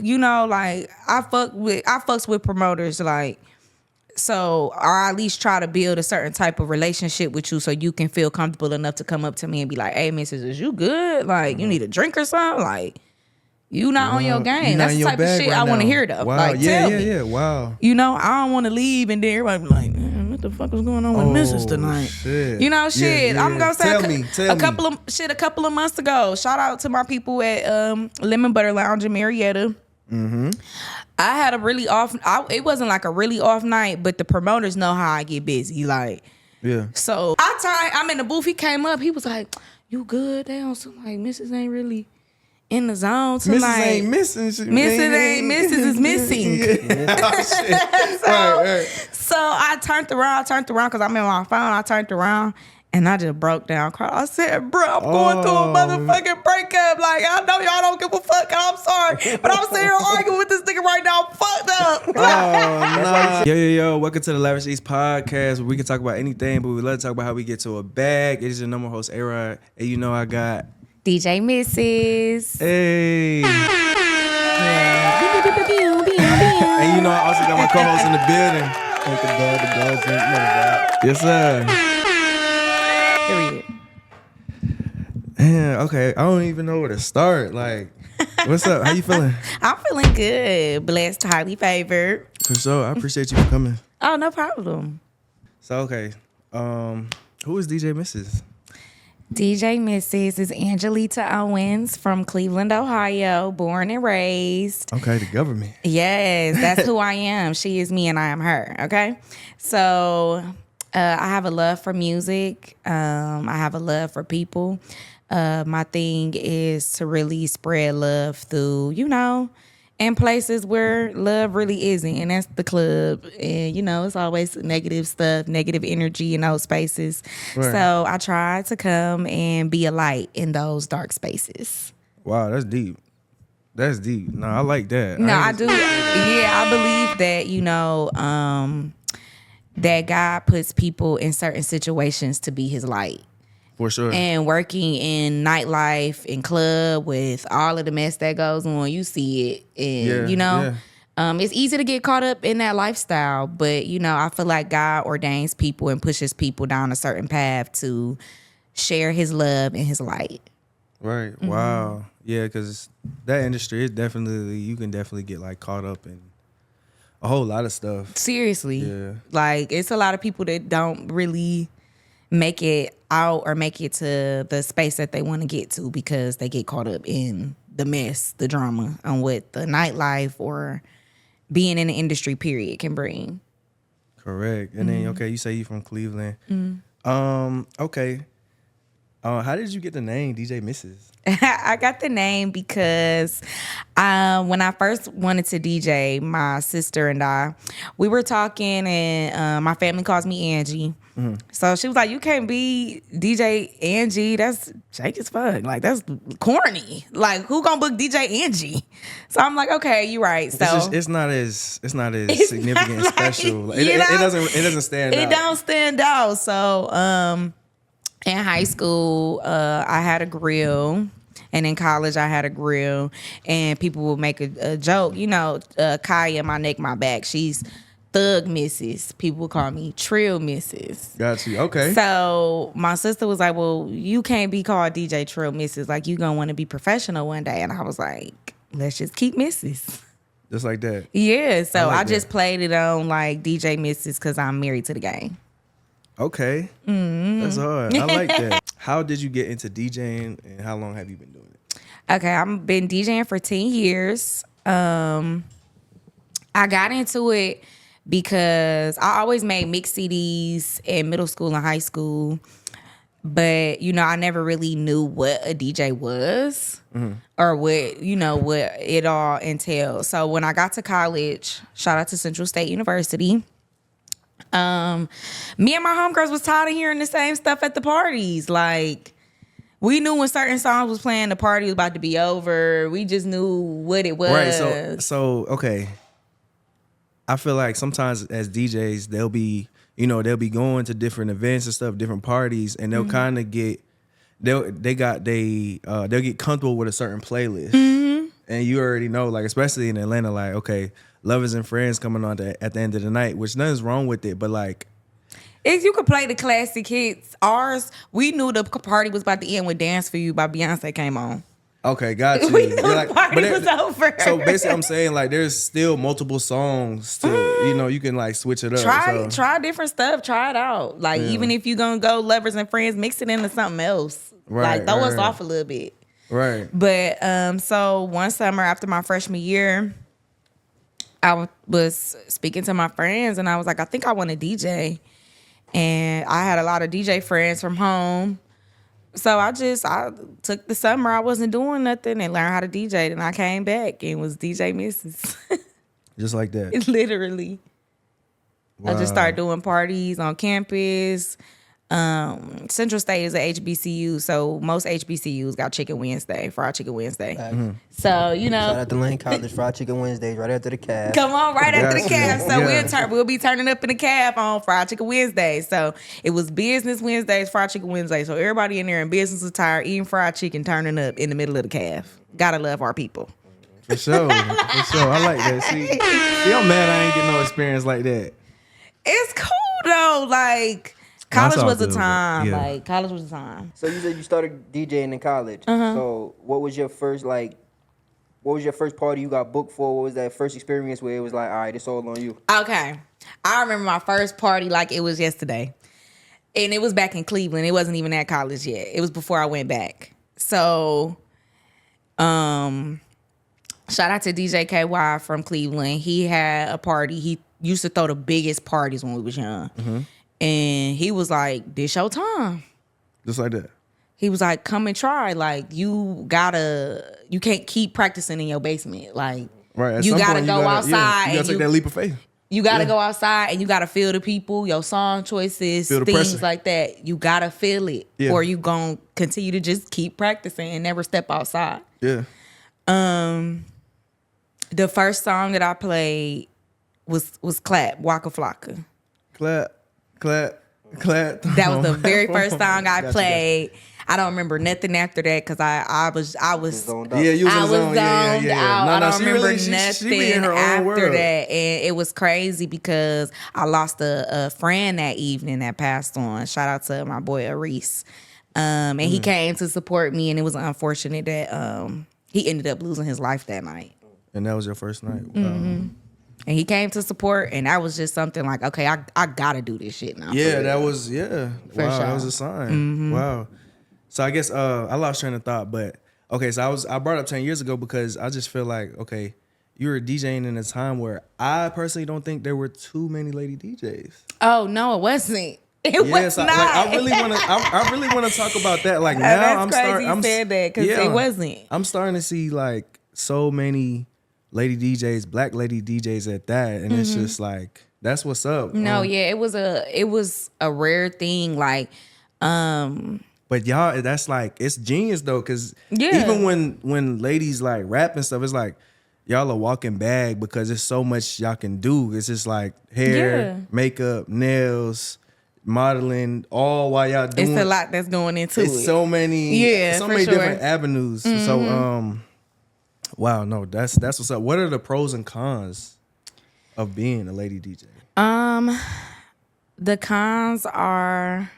you know, like I fucks with promoters, like, so, or at least try to build a certain type of relationship with you so you can feel comfortable enough to come up to me and be like, hey, Mrs., is you good? Like, you need a drink or something? Like, you not on your game. That's the type of shit I want to hear, though. Wow. Like, tell me. Yeah. Wow. You know, I don't want to leave and then everybody be like, man, what the fuck was going on with Mrs. tonight? Shit. You know, shit. I'm gonna say Tell me. A couple of months ago. Shout out to my people at Lemon Butter Lounge in Marietta. Mm-hmm. I had a really off. It wasn't like a really off night, but the promoters know how I get busy. Like, yeah. So I'm in the booth. He came up. He was like, "You good?" They on some like Mrs. ain't really in the zone tonight. Mrs. ain't missing. Mrs. is missing. Oh, shit. Right. So I turned around because I'm in my phone. I turned around and I just broke down, cried. I said, bro, I'm going through a motherfucking breakup. Like, I know y'all don't give a fuck. I'm sorry. But I'm sitting here arguing with this nigga right now. I'm fucked up. Oh, nah. Yo. Welcome to the Lavish East Podcast, where we can talk about anything, but we love to talk about how we get to a bag. It is your number host, A-Rod. And you know I got... DJ Mrs. Hey. And you know I also got my co-host in the building. Thank the God. Yes, sir. Period. Man, okay. I don't even know where to start. Like, what's up? How you feeling? I'm feeling good. Blessed, highly favored. For sure. I appreciate you for coming. Oh, no problem. So, okay. Who is DJ Mrs.? DJ Mrs. is Angelita Owens from Cleveland, Ohio, born and raised. Okay, the government. Yes, that's who I am. She is me and I am her, okay? So I have a love for music. I have a love for people. My thing is to really spread love through, you know, in places where love really isn't, and that's the club. And, you know, it's always negative stuff, negative energy in those spaces. Right. So I try to come and be a light in those dark spaces. Wow, that's deep. That's deep. No, I like that. No, I do. Yeah, I believe that, you know, that God puts people in certain situations to be his light. For sure. And working in nightlife and club with all of the mess that goes on, you see it. And, you know, it's easy to get caught up in that lifestyle. But, you know, I feel like God ordains people and pushes people down a certain path to share his love and his light. Right. Mm-hmm. Wow. Yeah, because that industry is definitely, you can definitely get like caught up in a whole lot of stuff. Seriously. Yeah. Like, it's a lot of people that don't really make it out or make it to the space that they want to get to because they get caught up in the mess, the drama, on what the nightlife or being in the industry period can bring. Correct. And then, okay, you say you from Cleveland. Okay. How did you get the name DJ Mrs.? I got the name because when I first wanted to DJ, my sister and I, we were talking, and my family calls me Angie. Mm-hmm. So she was like, you can't be DJ Angie. That's jank as fuck. Like, that's corny. Like, who gonna book DJ Angie? So I'm like, okay, you're right. So it's not as significant and special. Like, it doesn't stand out. It don't stand out. So in high school, I had a grill. And in college, I had a grill. And people would make a joke. You know, Kaya, my neck, my back. She's Thug Mrs. People would call me Trill Mrs. Got you. Okay. So my sister was like, well, you can't be called DJ Trill Mrs. Like, you going to want to be professional one day. And I was like, let's just keep Mrs. Just like that. Yeah. So I just played it on like DJ Mrs. because I'm married to the game. Okay. Mm-hmm. That's hard. I like that. How did you get into DJing, and how long have you been doing it? Okay, I've been DJing for 10 years. I got into it because I always made mix CDs in middle school and high school. But, you know, I never really knew what a DJ was or what it all entailed. So when I got to college, shout out to Central State University, me and my homegirls was tired of hearing the same stuff at the parties. Like, we knew when certain songs was playing, the party was about to be over. We just knew what it was. Right. So okay. I feel like sometimes as DJs, they'll be going to different events and stuff, different parties, and they'll kind of get they'll get comfortable with a certain playlist. Mm-hmm. and you already know, like especially in Atlanta, like okay, lovers and friends coming on at the end of the night, which nothing's wrong with it, but like. If you could play the classic hits, ours, we knew the party was about to end with "Dance for You" by Beyonce came on. Okay, got you. We knew the party was over. So basically, I'm saying like there's still multiple songs to you can like switch it up. Try different stuff. Try it out. Like even if you gonna go lovers and friends, mix it into something else. Right, like throw us off a little bit. Right. But so one summer after my freshman year, I was speaking to my friends and I was like, I think I want to DJ. And I had a lot of DJ friends from home. So I took the summer, I wasn't doing nothing and learned how to DJ. And I came back and was DJ Mrs. Just like that. Literally. Wow. I just started doing parties on campus. Central State is a HBCU, so most HBCUs got Chicken Wednesday, Fried Chicken Wednesday. Mm-hmm. So, shout out to Lane College, Fried Chicken Wednesdays, right after the calf. Come on, right after the calf. So we'll be turning up in the calf on Fried Chicken Wednesday. So it was Business Wednesdays, Fried Chicken Wednesday. So everybody in there in business attire, eating fried chicken, turning up in the middle of the calf. Gotta love our people. For sure. I like that. See, I'm mad I ain't getting no experience like that. It's cool though, like... College was a time. Yeah. Like college was a time. So you said you started DJing in college. So what was your first party you got booked for? What was that first experience where it was like, all right, it's all on you? Okay. I remember my first party like it was yesterday. And it was back in Cleveland. It wasn't even at college yet. It was before I went back. So shout out to DJ KY from Cleveland. He had a party. He used to throw the biggest parties when we was young. Mm-hmm. And he was like, this your time. Just like that. He was like, come and try. Like, you can't keep practicing in your basement. Like, right, you gotta go outside. You gotta take that leap of faith. You gotta go outside and you gotta feel the people, your song choices, things pressure. like that. You gotta feel it. Yeah. Or you gonna continue to just keep practicing and never step outside. Yeah. The first song that I played was Clap, Waka Flocka. Clap. That was the very first song I played. I don't remember nothing after that because I was zoned out. Yeah, you was zoned out. I don't remember nothing she in her own after world. that, and it was crazy because I lost a friend that evening that passed on. Shout out to my boy Aris, and he came to support me, and it was unfortunate that he ended up losing his life that night. And that was your first night. Mm-hmm. And he came to support, and that was just something like, okay, I gotta do this shit now. Yeah, that was wow, sure. That was a sign. Mm-hmm. Wow. So I guess I lost train of thought, but okay, so I brought up 10 years ago because I just feel like, okay, you were DJing in a time where I personally don't think there were too many lady DJs. Oh no, it wasn't. It was not. Like, I really want to talk about that. Like now, I'm starting. You said that because it wasn't. I'm starting to see like so many lady DJs, black lady DJs at that, and it's just like that's what's up. No, yeah, it was a rare thing. Like, but y'all, that's like it's genius though, because even when ladies like rap and stuff, it's like y'all a walking bag because there's so much y'all can do. It's just like hair, makeup, nails, modeling, all while y'all doing. It's a lot that's going into it. It's so many, different avenues. So, wow, no, that's what's up. What are the pros and cons of being a lady DJ? The cons are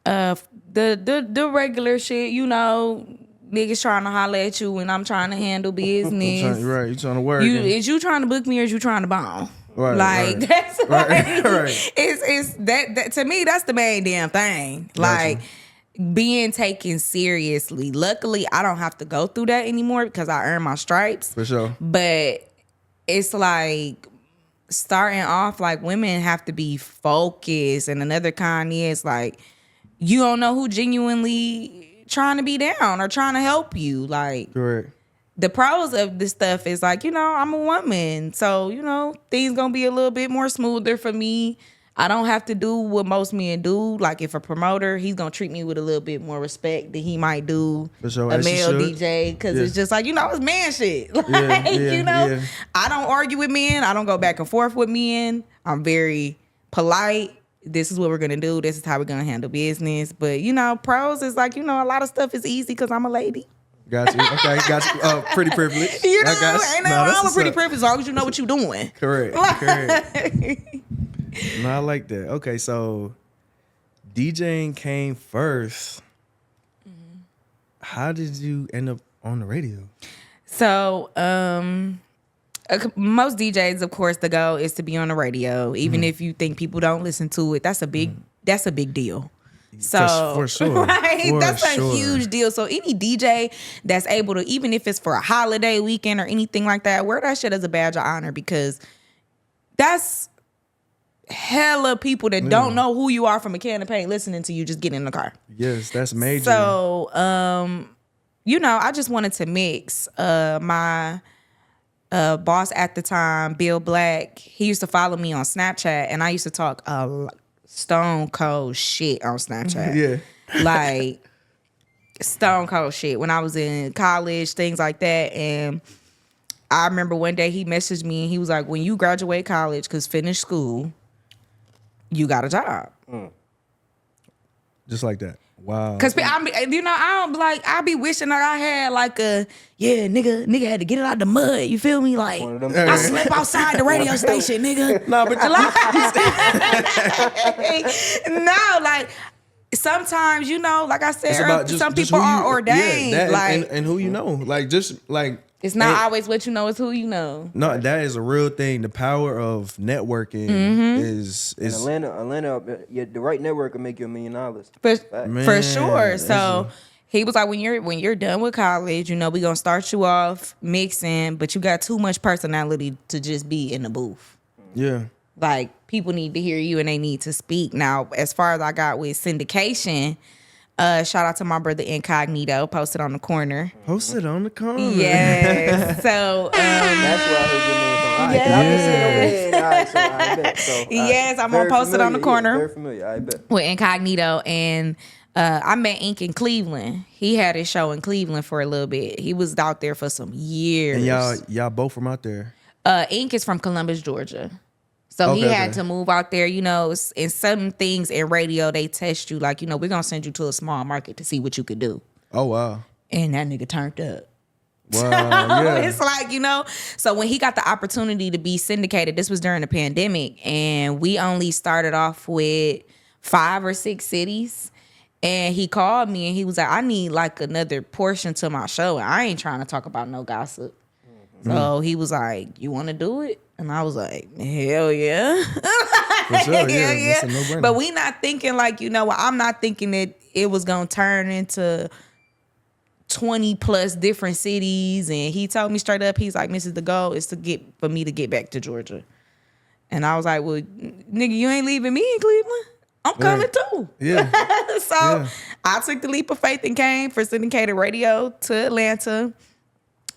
the regular shit, you know, niggas trying to holler at you when I'm trying to handle business. You trying to work. Is you trying to book me or is you trying to bomb? Right, That's right. It's that to me, that's the main damn thing. Like being taken seriously. Luckily, I don't have to go through that anymore because I earn my stripes. For sure. But it's like starting off, like women have to be focused. And another con is like you don't know who genuinely trying to be down or trying to help you. Like correct. The pros of this stuff is like, you know, I'm a woman. So, you know, things gonna be a little bit more smoother for me. I don't have to do what most men do. Like if a promoter, he's gonna treat me with a little bit more respect than he might do for sure, a male DJ. Because it's just like, you know, it's man shit. Like, you know, I don't argue with men. I don't go back and forth with men. I'm very polite. This is what we're gonna do. This is how we're gonna handle business. But, you know, pros is like, you know, a lot of stuff is easy because I'm a lady. Got you. Okay, got you. Pretty privilege. You know, I got you. ain't nothing Nah, that's wrong with what's pretty up. privilege as long as you know what you're doing. Correct. No, I like that. Okay, so DJing came first. How did you end up on the radio? So, most DJs, of course, the goal is to be on the radio. Even if you think people don't listen to it, that's a big deal. So For sure. right, For that's sure. a huge deal. So any DJ that's able to, even if it's for a holiday weekend or anything like that, wear that shit as a badge of honor, because that's hella people that don't know who you are from a can of paint listening to you just get in the car. Yes, that's major. So, I just wanted to mix. My boss at the time, Bill Black, he used to follow me on Snapchat, and I used to talk stone cold shit on Snapchat. Yeah. Like stone cold shit when I was in college, things like that. And I remember one day he messaged me and he was like, when you graduate college, because finish school, you got a job. Just like that. Wow. Cause I be wishing that I had like nigga had to get it out the mud. You feel me? Like One of them I slept outside the radio station, nigga. No, but No, like sometimes, like I said, it's about just, some just people who are you, ordained. Yeah, that, like and who you know. Like just like it's not always what you know, it's who you know. No, that is a real thing. The power of networking is in Atlanta, the right network will make you $1 million. For sure. So he was like, when you're done with college, we gonna start you off mixing, but you got too much personality to just be in the booth. Yeah. Like people need to hear you and they need to speak. Now, as far as I got with syndication, shout out to my brother Incognito, posted on the corner. Posted on the corner. Yes. So that's where I heard your name from. All right, I've been sitting over here. All right, so I bet. So, yes, I'm very on Posted on the familiar, corner. Yeah, very familiar. I bet. With Incognito, and I met Ink in Cleveland. He had his show in Cleveland for a little bit. He was out there for some years. And y'all both from out there. Ink is from Columbus, Georgia. So he had to move out there, in some things in radio, they test you like, we're going to send you to a small market to see what you could do. Oh, wow. And that nigga turned up. Wow, yeah. It's like, so when he got the opportunity to be syndicated, this was during the pandemic, and we only started off with 5 or 6 cities. And he called me and he was like, I need like another portion to my show. And I ain't trying to talk about no gossip. So he was like, you want to do it? And I was like, hell yeah. For sure, Hell yeah. That's a no-brainer. But we not thinking like, I'm not thinking that it was going to turn into 20 plus different cities. And he told me straight up, he's like, Mrs. The goal is for me to get back to Georgia. And I was like, well, nigga, you ain't leaving me in Cleveland. I'm coming too. Yeah. So I took the leap of faith and came for syndicated radio to Atlanta.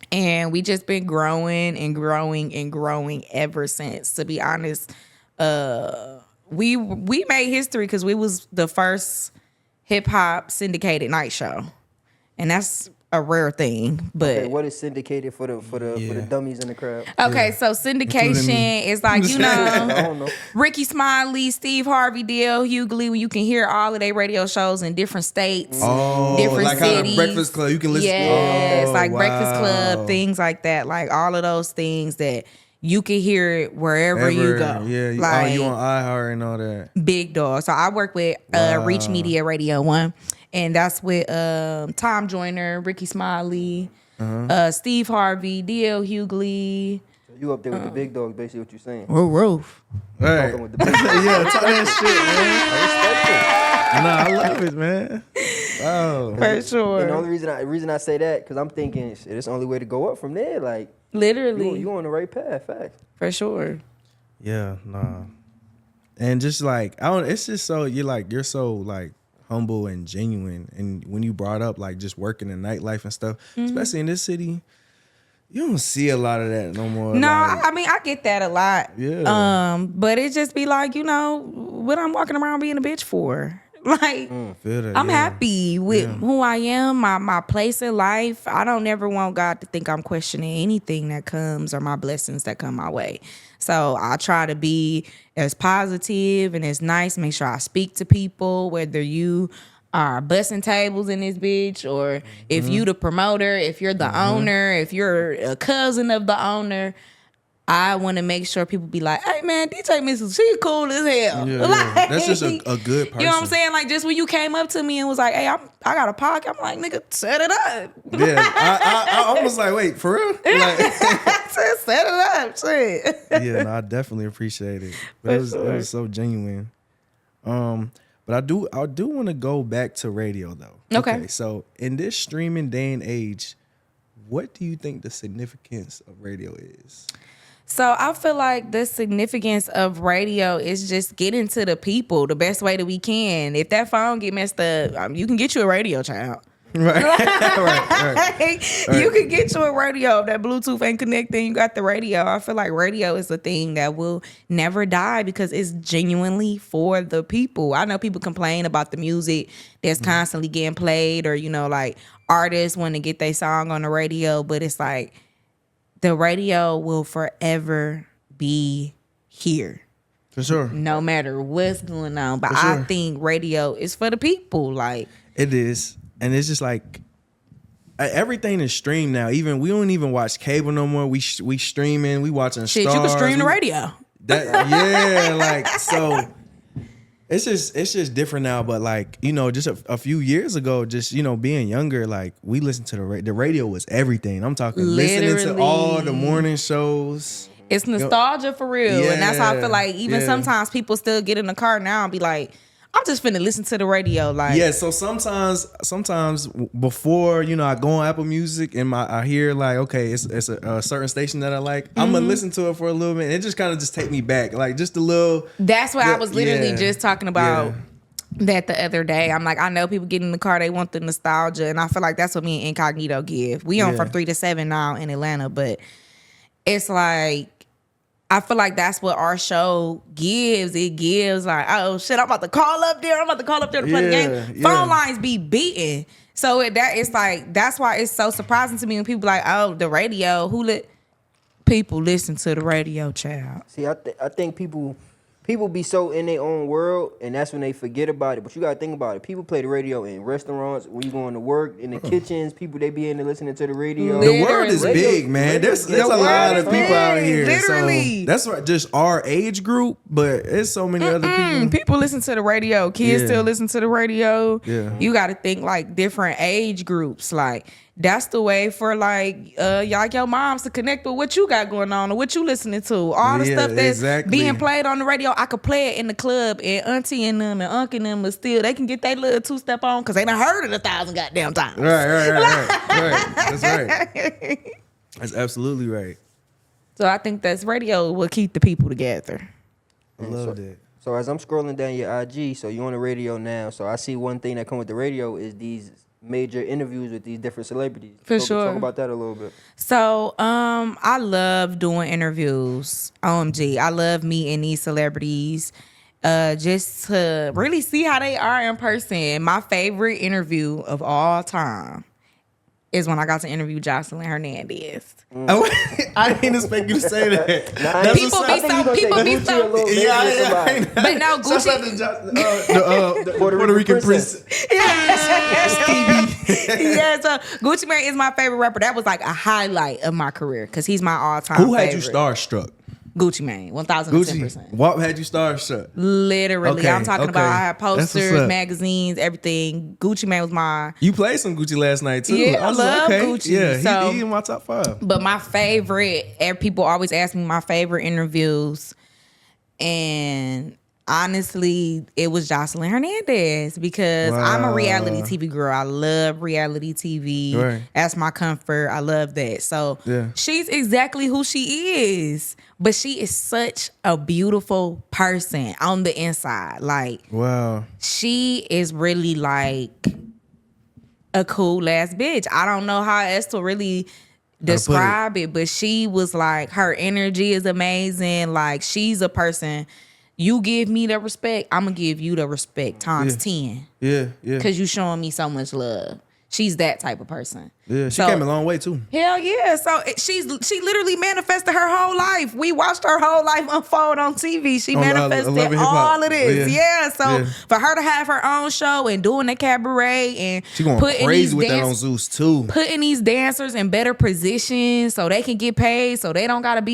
And we just been growing and growing and growing ever since. To be honest, we made history because we was the first hip hop syndicated night show, and that's a rare thing. But Okay, what is syndicated for the dummies in the crowd? okay, so syndication is like I don't know. Ricky Smiley, Steve Harvey, D.L. Hughley, where you can hear all of their radio shows in different states, different like cities. how the Breakfast Club, you can listen. Yes, Oh, like wow. Breakfast Club, things like that. Like all of those things that you can hear it wherever you go. Yeah, like you on iHeart and all that. big dog. So I work with Reach Media Radio 1, and that's with Tom Joyner, Ricky Smiley, Steve Harvey, D.L. Hughley. You up there with the big dogs, basically what you're saying. Roof. Right. Talking with the big dogs. Yeah, talk that shit, man. Nah, I love it, man. Wow. For sure. And the only reason I say that, because I'm thinking shit, it's the only way to go up from there. Like, Literally. you on the right path, facts. For sure. Yeah, nah. And just like it's just so you're so like humble and genuine. And when you brought up like just working in nightlife and stuff, especially in this city, you don't see a lot of that no more. No, like, I mean I get that a lot. Yeah. But it just be like, what I'm walking around being a bitch for. Like feel that, I'm yeah. happy with who I am, my place in life. I don't ever want God to think I'm questioning anything that comes or my blessings that come my way. So I try to be as positive and as nice, make sure I speak to people, whether you are busting tables in this bitch, or if you the promoter, if you're the owner, if you're a cousin of the owner, I want to make sure people be like, hey man, DJ Mrs. She's cool as hell. Yeah, Like, that's just a good person. You know what I'm saying? Like, just when you came up to me and was like, hey, I got a podcast, I'm like, nigga, set it up. Yeah, I almost like, wait, for real? Like, Set it up, shit. yeah, no, I definitely appreciate it. But it was so genuine. But I do want to go back to radio though. Okay. So in this streaming day and age, what do you think the significance of radio is? So I feel like the significance of radio is just getting to the people the best way that we can. If that phone get messed up, you can get you a radio, child. Right. right. You can get you a radio. If that Bluetooth ain't connected, you got the radio. I feel like radio is a thing that will never die because it's genuinely for the people. I know people complain about the music that's constantly getting played, or, you know, like artists want to get their song on the radio, but it's like, the radio will forever be here. For sure. No matter what's going on. But For sure. I think radio is for the people. Like, it is. And it's just like everything is streamed now. Even we don't even watch cable no more. We streaming, we watching shit, stars. you can stream the radio. Yeah, like, so it's just different now. But like, you know, just a few years ago, just, you know, being younger, like we listened to the radio was everything. I'm talking listening to all the morning shows. It's nostalgia for real. Yeah, And that's how I feel like even yeah. sometimes people still get in the car now and be like, I'm just finna listen to the radio. Like, Yeah, so sometimes before, you know, I go on Apple Music and I hear like, okay, it's a certain station that I like. I'm gonna listen to it for a little bit. And it just kind of just take me back, like just a little. That's what I was literally just talking about. Yeah. That the other day. I'm like, I know people get in the car, they want the nostalgia, and I feel like that's what me and Incognito give. We on from 3 to 7 now in Atlanta, but it's like, I feel like that's what our show gives. It gives like, oh shit, I'm about to call up there. to play the game. Phone lines be beating. So it's like, that's why it's so surprising to me when people like, oh, the radio. People listen to the radio, child. See, I think people be so in their own world, and that's when they forget about it. But you gotta think about it. People play the radio in restaurants, when you going to work, in the kitchens. People, they be in there listening to the radio. The world is big, man. There's a lot of people out here. Literally. So that's what just our age group, but there's so many other people. People listen to the radio. Kids still listen to the radio. Yeah. You got to think like different age groups. Like, that's the way for like your moms to connect with what you got going on or what you listening to. All the stuff that's being played on the radio, I could play it in the club, and auntie and them and uncle and them, but still they can get their little 2-step on because they done heard it 1,000 goddamn times. Right. That's right. That's absolutely right. So I think that's radio will keep the people together. I love that. So as I'm scrolling down your IG, so you on the radio now. So I see one thing that come with the radio is these major interviews with these different celebrities. For sure. Talk about that a little bit. So, I love doing interviews. OMG, I love meeting these celebrities, just to really see how they are in person. My favorite interview of all time is when I got to interview Jocelyn Hernandez. Oh, I didn't expect you to say that. People be so. Yeah. But no, Gucci. The Puerto Rican princess. Yeah, so Gucci Mane is my favorite rapper. That was like a highlight of my career because he's my all-time Who had favorite. you starstruck? Gucci Mane, 1,010%. Gucci. What had you starstruck? Literally, Okay, I'm talking about. I had That's what's posters, up. magazines, everything. Gucci Mane was my. You played some Gucci last night too. Yeah, I was love like, okay. Gucci. Yeah, So- he in my top 5. But my favorite, people always ask me my favorite interviews, and honestly, it was Jocelyn Hernandez because I'm a reality TV girl. I love reality TV. Right. That's my comfort. I love that. So Yeah. she's exactly who she is. But she is such a beautiful person on the inside. Like, Wow. she is really like a cool ass bitch. I don't know how else to really describe it, but she was like, her energy is amazing. Like, she's a person. You give me the respect, I'm gonna give you the respect times 10. Yeah. Cause you showing me so much love. She's that type of person. Yeah, she came a long way too. Hell yeah. So she literally manifested her whole life. We watched her whole life unfold on TV. She manifested all of this. Yeah. So for her to have her own show and doing the cabaret and she going crazy with that on Zeus too. Putting these dancers in better positions so they can get paid, so they don't gotta be